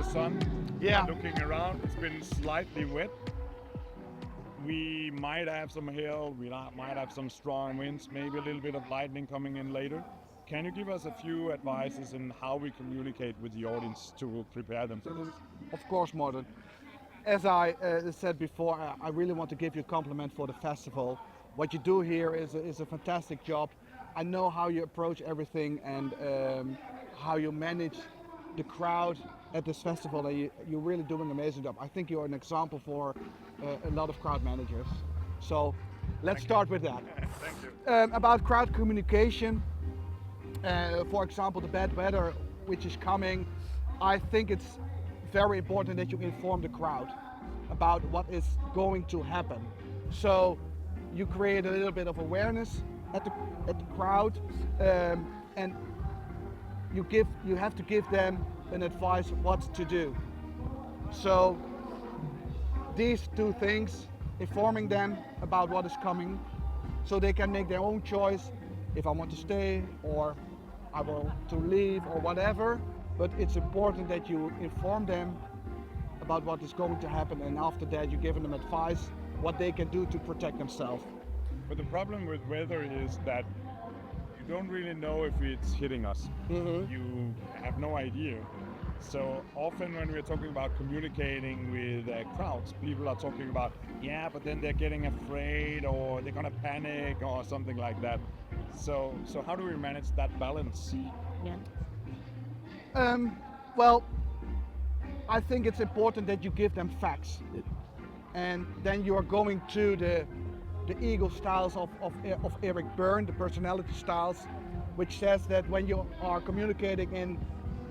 sun. Yeah. Looking around, it's been slightly wet. We might have some hail, we might have some strong winds, maybe a little bit of lightning coming in later. Can you give us a few advices on how we communicate with the audience to prepare them for this? Of course, Morten. As I said before, I really want to give you a compliment for the festival. What you do here is a fantastic job. I know how you approach everything and how you manage the crowd at this festival. And you're really doing an amazing job. I think you're an example for a lot of crowd managers. So let's start with that. Thank you. About crowd communication, for example, the bad weather which is coming, I think it's very important that you inform the crowd about what is going to happen. So you create a little bit of awareness at the crowd, and you have to give them an advice what to do. So these two things, informing them about what is coming, so they can make their own choice if I want to stay or I want to leave or whatever. But it's important that you inform them about what is going to happen, and after that you're giving them advice what they can do to protect themselves. But the problem with weather is that you don't really know if it's hitting us. Mm-hmm. You have no idea. So often when we're talking about communicating with crowds, people are talking about, yeah, but then they're getting afraid or they're gonna panic or something like that. So how do we manage that balance? Well, I think it's important that you give them facts, and then you are going to the ego styles of Eric Berne, the personality styles, which says that when you are communicating in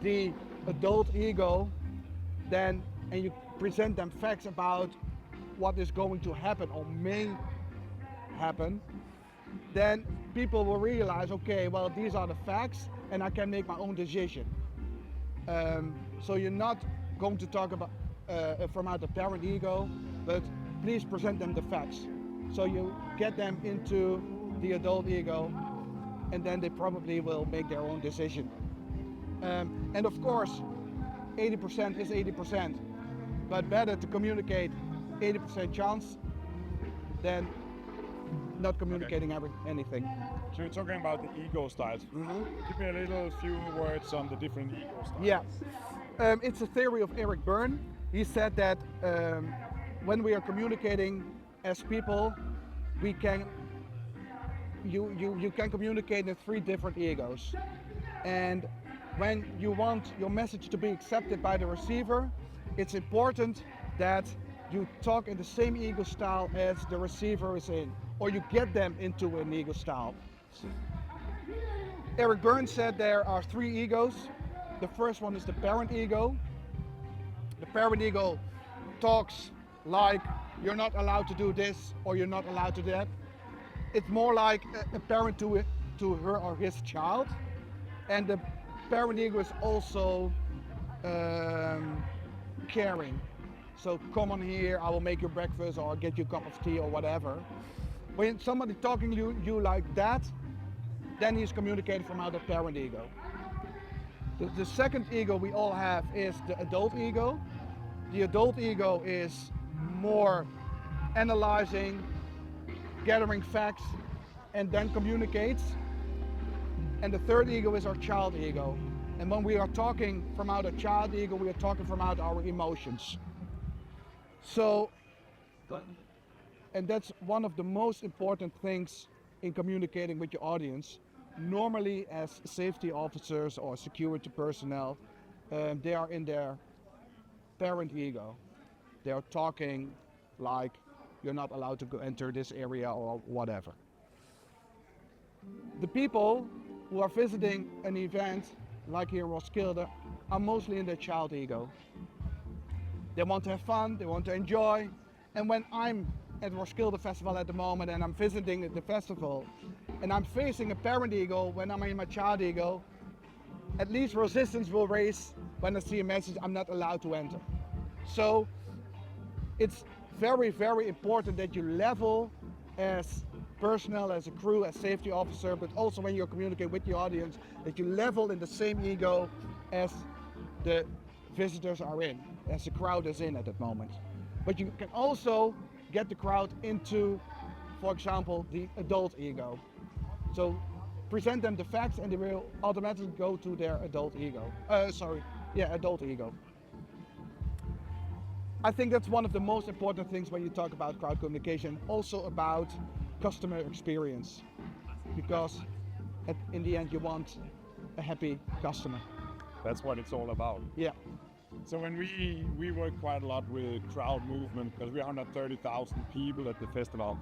the adult ego, and you present them facts about what is going to happen or may happen, then people will realize, okay, well, these are the facts and I can make my own decision. So you're not going to talk about from out the parent ego, but please present them the facts. So you get them into the adult ego, and then they probably will make their own decision. And of course, 80% is 80%, but better to communicate 80% chance than not communicating anything. So you're talking about the ego styles. Mm-hmm. Give me a few words on the different ego styles. Yeah, it's a theory of Eric Berne. He said that when we are communicating as people, you can communicate in 3 different egos. And when you want your message to be accepted by the receiver, it's important that you talk in the same ego style as the receiver is in, or you get them into an ego style. Eric Berne said there are 3 egos. The first one is the parent ego. The parent ego talks like you're not allowed to do this or you're not allowed to do that. It's more like a parent to her or his child. And the parent ego is also caring. So come on here, I will make you breakfast or get you a cup of tea or whatever. When somebody talking to you like that, then he's communicating from out of parent ego. The second ego we all have is the adult ego. The adult ego is more analyzing, gathering facts, and then communicates. And the third ego is our child ego. And when we are talking from out a child ego, we are talking from out our emotions. So, and that's one of the most important things in communicating with your audience. Normally as safety officers or security personnel, they are in their parent ego. They are talking like you're not allowed to enter this area or whatever. The people who are visiting an event like here in Roskilde are mostly in their child ego. They want to have fun, they want to enjoy, and when I'm at Roskilde Festival at the moment and I'm visiting the festival and I'm facing a parent ego when I'm in my child ego, at least resistance will raise when I see a message I'm not allowed to enter. So it's very, very important that you level as personnel, as a crew, as safety officer, but also when you're communicating with the audience, that you level in the same ego as the visitors are in, as the crowd is in at that moment. But you can also get the crowd into, for example, the adult ego. So present them the facts and they will automatically go to their adult ego. Adult ego. I think that's one of the most important things when you talk about crowd communication, also about customer experience, because in the end you want a happy customer. That's what it's all about. Yeah. So when we work quite a lot with crowd movement, because we're 130,000 people at the festival,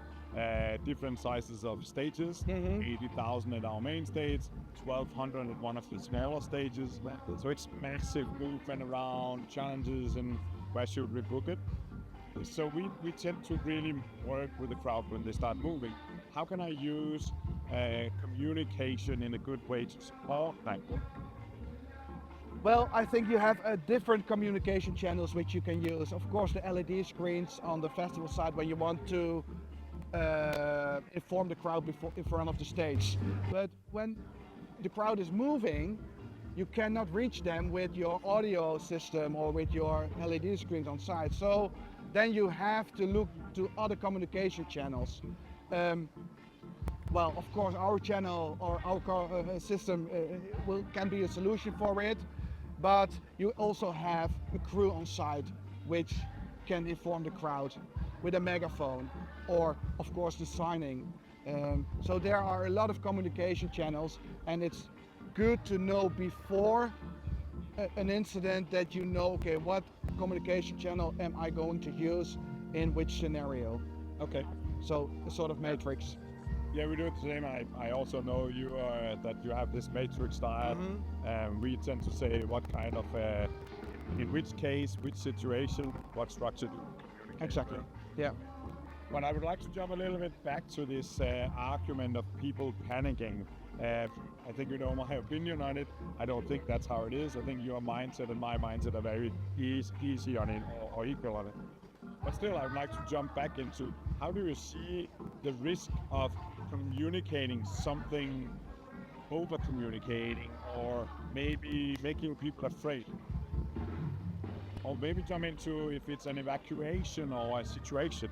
different sizes of stages, 80,000 at our main stage, 1,200 at one of the smaller stages. So it's massive movement around, challenges, and where should we book it? So we tend to really work with the crowd when they start moving. How can I use communication in a good way to support that? Well, I think you have different communication channels which you can use. Of course, the LED screens on the festival side when you want to inform the crowd in front of the stage. But when the crowd is moving, you cannot reach them with your audio system or with your LED screens on site. So then you have to look to other communication channels. Well, of course, our channel or our system can be a solution for it, but you also have a crew on site which can inform the crowd with a megaphone or, of course, the signing. So there are a lot of communication channels, and it's good to know before an incident that you know, okay, what communication channel am I going to use in which scenario? Okay. So a sort of matrix. Yeah, we do it the same. I also know that you have this matrix style. We tend to say what kind of, in which case, which situation, what structure do you communicate? Exactly. Yeah. But I would like to jump a little bit back to this argument of people panicking. I think you know my opinion on it. I don't think that's how it is. I think your mindset and my mindset are very easy on it or equal on it. But still, I would like to jump back into how do you see the risk of communicating something, over communicating, or maybe making people afraid? Or maybe jump into if it's an evacuation or a situation.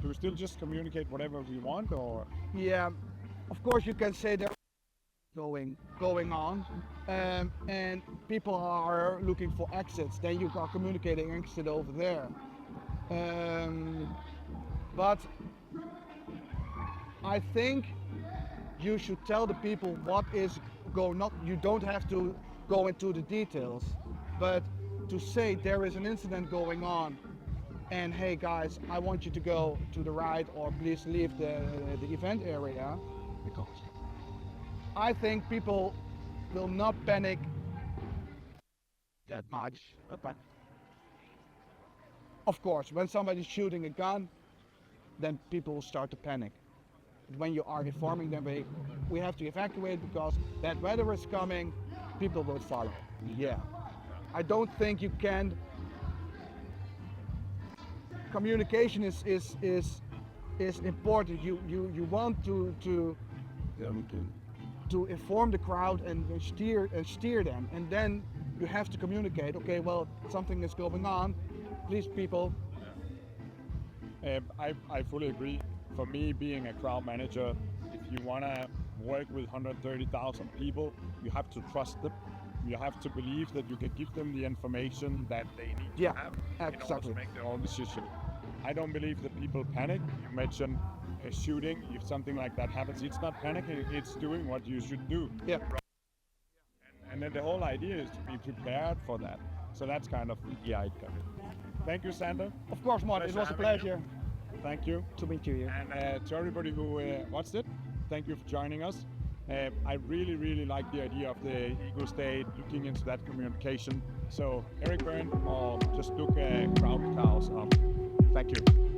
Do we still just communicate whatever we want, or? Yeah, of course you can say there going on, and people are looking for exits. Then you are communicating exit over there. But I think you should tell the people what is going on. You don't have to go into the details, but to say there is an incident going on, and hey guys, I want you to go to the right, or please leave the event area, because I think people will not panic that much. But of course, when somebody's shooting a gun, then people will start to panic. When you are informing them, we have to evacuate because bad weather is coming, people will follow. Yeah. I don't think you can. Communication is important. You want to inform the crowd and steer them, and then you have to communicate. Okay, well, something is going on. Please, people. I fully agree. For me, being a crowd manager, if you want to work with 130,000 people, you have to trust them. You have to believe that you can give them the information that they need to have in order to make their own decision. I don't believe that people panic. You mentioned a shooting. If something like that happens, it's not panicking, it's doing what you should do. Yeah. And then the whole idea is to be prepared for that. So that's kind of the idea. Thank you, Sander. Of course, Martin. It was a pleasure. Thank you. To meet you. And to everybody who watched it, thank you for joining us. I really like the idea of the ego state, looking into that communication. So Eric Byrne, or just look CrowdCows up. Thank you.